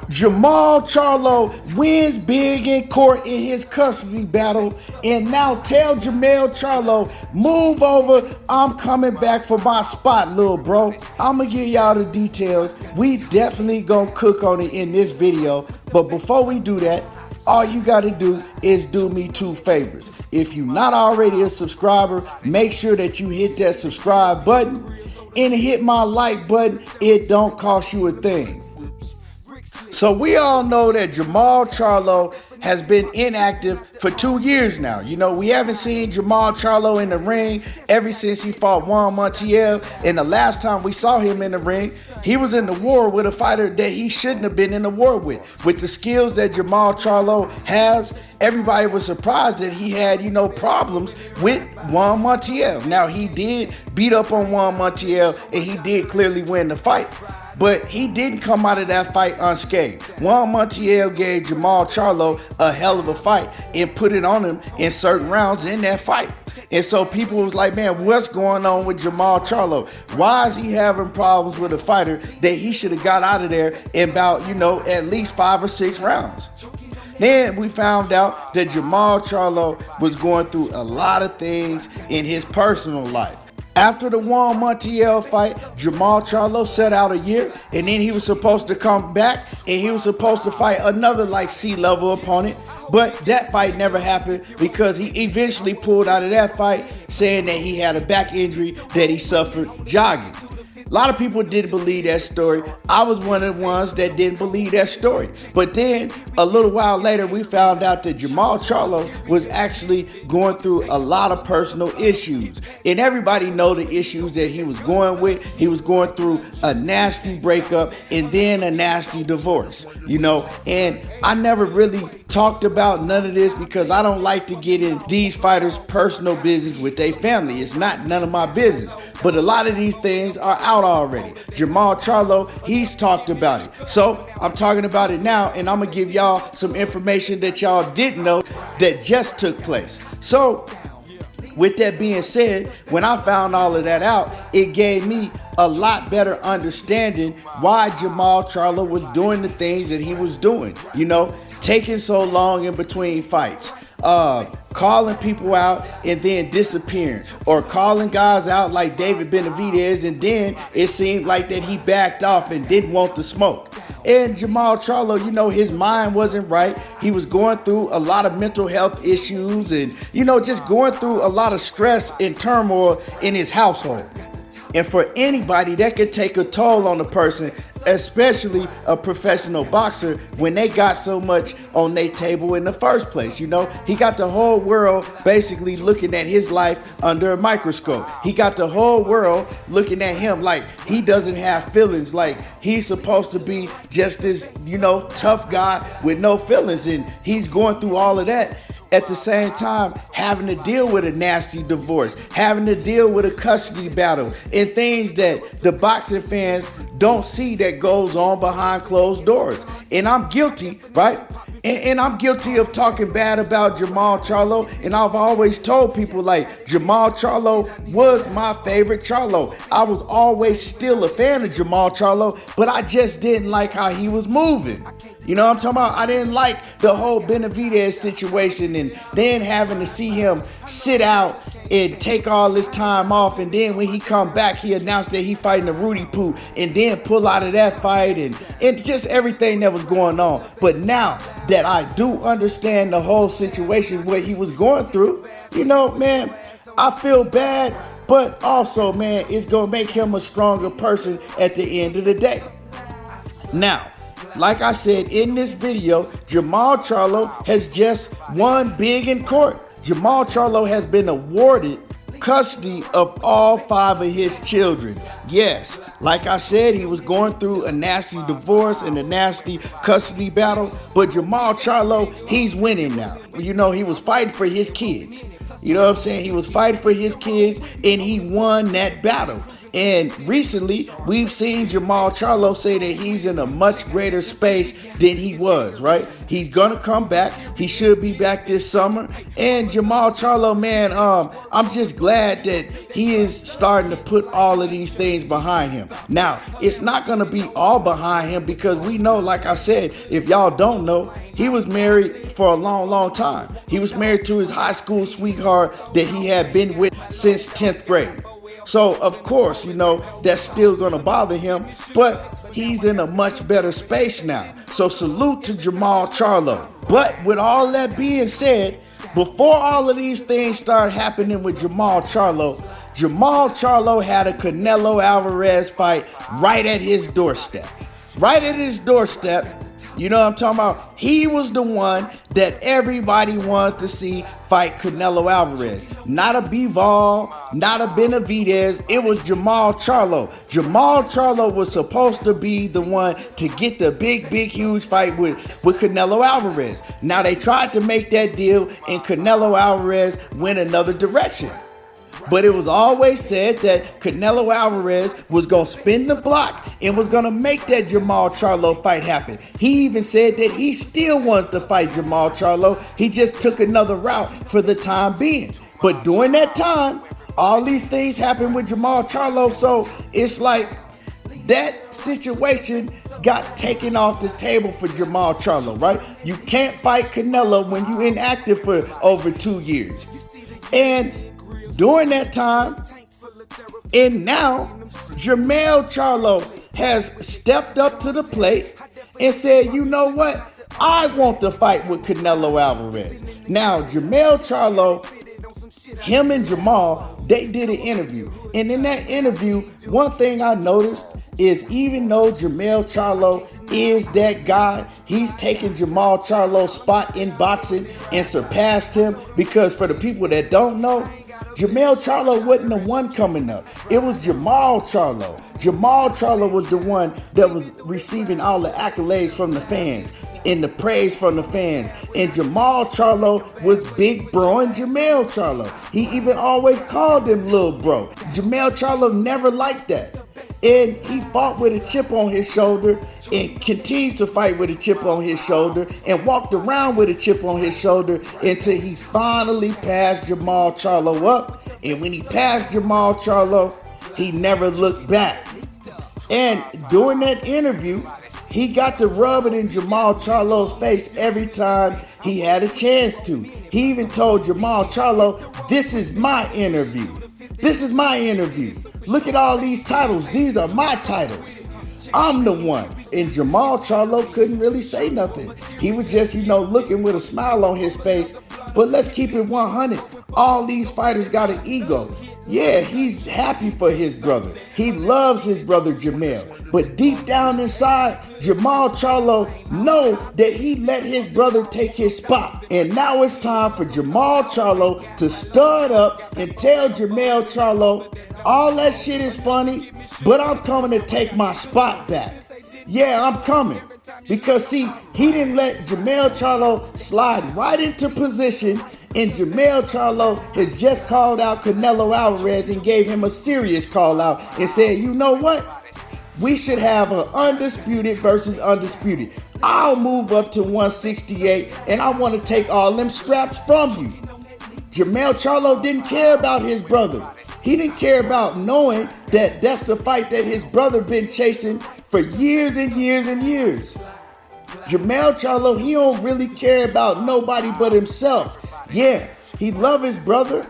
Jamal Charlo wins big in court in his custody battle, and now tell Jermall Charlo, move over, I'm coming back for my spot, little bro. I'm gonna give y'all the details. We definitely gonna cook on it in this video, but before we do that, all you gotta do is do me two favors. If you're not already a subscriber, make sure that you hit that subscribe button and hit my like button. It don't cost you a thing. So we all know that Jamal Charlo has been inactive for 2 years now. You know, we haven't seen Jamal Charlo in the ring ever since he fought Juan Montiel. And the last time we saw him in the ring, he was in the war with a fighter that he shouldn't have been in the war with. With the skills that Jamal Charlo has, everybody was surprised that he had, problems with Juan Montiel. Now, he did beat up on Juan Montiel, and he did clearly win the fight. But he didn't come out of that fight unscathed. Juan Montiel gave Jamal Charlo a hell of a fight and put it on him in certain rounds in that fight. And so people was like, man, what's going on with Jamal Charlo? Why is he having problems with a fighter that he should have got out of there in about, at least 5 or 6 rounds? Then we found out that Jamal Charlo was going through a lot of things in his personal life. After the Juan Montiel fight, Jamal Charlo set out a year, and then he was supposed to come back, and he was supposed to fight another C-level opponent. But that fight never happened because he eventually pulled out of that fight, saying that he had a back injury that he suffered jogging. A lot of people didn't believe that story. I was one of the ones that didn't believe that story. But then a little while later, we found out that Jamal Charlo was actually going through a lot of personal issues. And everybody know the issues that he was going with. He was going through a nasty breakup and then a nasty divorce, And I never really talked about none of this because I don't like to get in these fighters' personal business with their family. It's not none of my business. But a lot of these things are out already. Jamal Charlo, he's talked about it. So I'm talking about it now, and I'm gonna give y'all some information that y'all didn't know that just took place. So with that being said, when I found all of that out, it gave me a lot better understanding why Jamal Charlo was doing the things that he was doing, taking so long in between fights, calling people out and then disappearing, or calling guys out like David Benavidez, and then it seemed like that he backed off and didn't want to smoke. And Jamal Charlo, his mind wasn't right. He was going through a lot of mental health issues and, just going through a lot of stress and turmoil in his household. And for anybody, that could take a toll on a person, especially a professional boxer, when they got so much on their table in the first place. He got the whole world basically looking at his life under a microscope. He got the whole world looking at him like he doesn't have feelings, like he's supposed to be just this, tough guy with no feelings. And he's going through all of that. At the same time, having to deal with a nasty divorce, having to deal with a custody battle, and things that the boxing fans don't see that goes on behind closed doors. And I'm guilty, right? And I'm guilty of talking bad about Jamal Charlo. And I've always told people Jamal Charlo was my favorite Charlo. I was always still a fan of Jamal Charlo, but I just didn't like how he was moving. You know what I'm talking about? I didn't like the whole Benavidez situation and then having to see him sit out and take all this time off. And then when he come back, he announced that he fighting a Rudy Poo and then pull out of that fight and just everything that was going on. But now that I do understand the whole situation, what he was going through, man, I feel bad, but also, man, it's going to make him a stronger person at the end of the day. Now, like I said in this video, Jamal Charlo has just won big in court. Jamal Charlo has been awarded custody of all 5 of his children. Yes, like I said, he was going through a nasty divorce and a nasty custody battle, but Jamal Charlo, he's winning now. He was fighting for his kids. You know what I'm saying? He was fighting for his kids and he won that battle. And recently, we've seen Jamal Charlo say that he's in a much greater space than he was, right? He's going to come back. He should be back this summer. And Jamal Charlo, man, I'm just glad that he is starting to put all of these things behind him. Now, it's not going to be all behind him because we know, like I said, if y'all don't know, he was married for a long, long time. He was married to his high school sweetheart that he had been with since 10th grade. So, of course, that's still going to bother him, but he's in a much better space now. So, salute to Jamal Charlo. But with all that being said, before all of these things start happening with Jamal Charlo had a Canelo Alvarez fight right at his doorstep. Right at his doorstep. You know what I'm talking about? He was the one that everybody wanted to see fight Canelo Alvarez. Not a Bivol, not a Benavidez. It was Jermall Charlo. Jermall Charlo was supposed to be the one to get the big, huge fight with Canelo Alvarez. Now, they tried to make that deal, and Canelo Alvarez went another direction. But it was always said that Canelo Alvarez was going to spin the block and was going to make that Jermall Charlo fight happen. He even said that he still wanted to fight Jermall Charlo. He just took another route for the time being. But during that time, all these things happened with Jermall Charlo. So it's like that situation got taken off the table for Jermall Charlo, right? You can't fight Canelo when you're inactive for over 2 years. And during that time, and now, Jermell Charlo has stepped up to the plate and said, you know what? I want to fight with Canelo Alvarez. Now, Jermell Charlo, him and Jamal, they did an interview. And in that interview, one thing I noticed is even though Jermell Charlo is that guy, he's taken Jamal Charlo's spot in boxing and surpassed him, because for the people that don't know, Jermell Charlo wasn't the one coming up. It was Jamal Charlo. Jamal Charlo was the one that was receiving all the accolades from the fans and the praise from the fans. And Jamal Charlo was big bro and Jermell Charlo. He even always called him little bro. Jermell Charlo never liked that. And he fought with a chip on his shoulder and continued to fight with a chip on his shoulder and walked around with a chip on his shoulder until he finally passed Jamal Charlo up. And when he passed Jamal Charlo, he never looked back. And during that interview, he got to rub it in Jamal Charlo's face every time he had a chance to. He even told Jamal Charlo, "This is my interview. This is my interview. Look at all these titles. These are my titles. I'm the one." And Jamal Charlo couldn't really say nothing. He was just, looking with a smile on his face. But let's keep it 100. All these fighters got an ego. Yeah, he's happy for his brother. He loves his brother Jermell. But deep down inside, Jamal Charlo know that he let his brother take his spot. And now it's time for Jamal Charlo to stud up and tell Jermell Charlo, all that shit is funny, but I'm coming to take my spot back. Yeah, I'm coming. Because see, he didn't let Jermell Charlo slide right into position, and Jermell Charlo has just called out Canelo Alvarez and gave him a serious call out and said, you know what? We should have an undisputed versus undisputed. I'll move up to 168 and I want to take all them straps from you. Jermell Charlo didn't care about his brother. He didn't care about knowing that that's the fight that his brother been chasing for years and years and years. Jermell Charlo, he don't really care about nobody but himself. Yeah, he love his brother,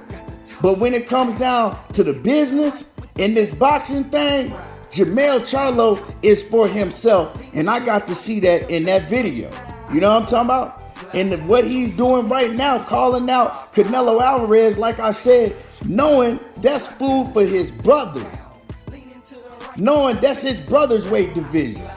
but when it comes down to the business and this boxing thing, Jermell Charlo is for himself, and I got to see that in that video. You know what I'm talking about? And what he's doing right now, calling out Canelo Alvarez, like I said, knowing that's food for his brother. Knowing that's his brother's weight division.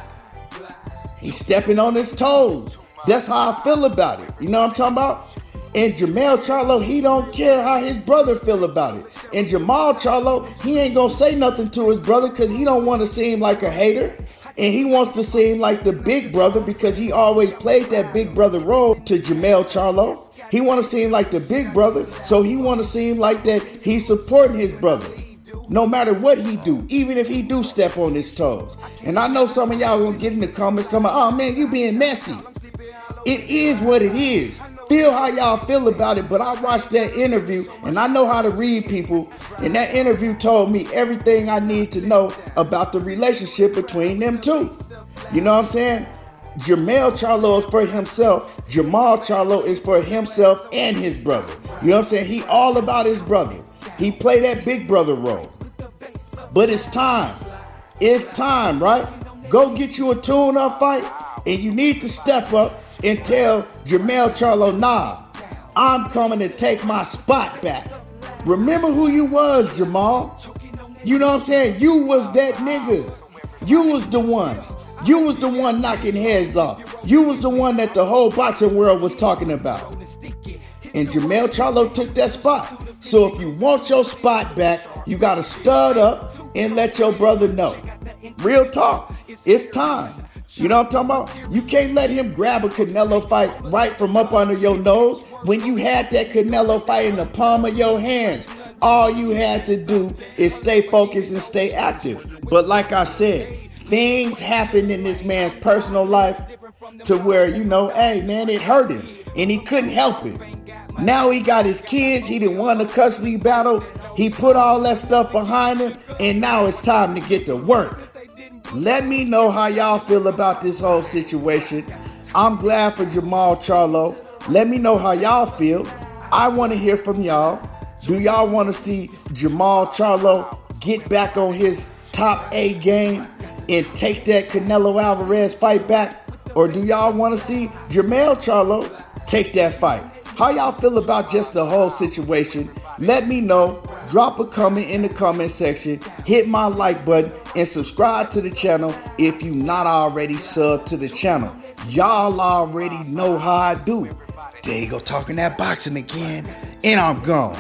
He's stepping on his toes. That's how I feel about it. You know what I'm talking about? And Jermell Charlo, he don't care how his brother feel about it. And Jamal Charlo, he ain't gonna say nothing to his brother because he don't want to seem like a hater. And he wants to seem like the big brother because he always played that big brother role to Jermell Charlo. He want to seem like the big brother, so he want to seem like that he's supporting his brother. no matter what he do, even if he do step on his toes. And I know some of y'all gonna get in the comments talking about, oh man, you being messy. It is what it is. Feel how y'all feel about it, but I watched that interview and I know how to read people, and that interview told me everything I need to know about the relationship between them two. You know what I'm saying? Jermall Charlo is for himself. Jamal Charlo is for himself and his brother. You know what I'm saying? He all about his brother. He played that big brother role. But it's time. It's time, right? Go get you a tune-up fight, and you need to step up and tell Jermall Charlo, nah, I'm coming to take my spot back. Remember who you was, Jamal. You know what I'm saying? You was that nigga. You was the one. You was the one knocking heads off. You was the one that the whole boxing world was talking about. And Jermall Charlo took that spot. So if you want your spot back, you got to stud up and let your brother know. Real talk. It's time. You know what I'm talking about? You can't let him grab a Canelo fight right from up under your nose when you had that Canelo fight in the palm of your hands. All you had to do is stay focused and stay active. But like I said, things happened in this man's personal life to where, you know, hey man, it hurt him and he couldn't help it. Now he got his kids, he done won the custody battle, he put all that stuff behind him, and now it's time to get to work. Let me know how y'all feel about this whole situation. I'm glad for Jamal Charlo. Let me know how y'all feel. I want to hear from y'all. Do y'all want to see Jamal Charlo get back on his top A game and take that Canelo Alvarez fight back? Or do y'all want to see Jermall Charlo take that fight? How y'all feel about just the whole situation? Let me know. Drop a comment in the comment section. Hit my like button and subscribe to the channel if you not already subbed to the channel. Y'all already know how I do. There you go, talking that boxing again, and I'm gone.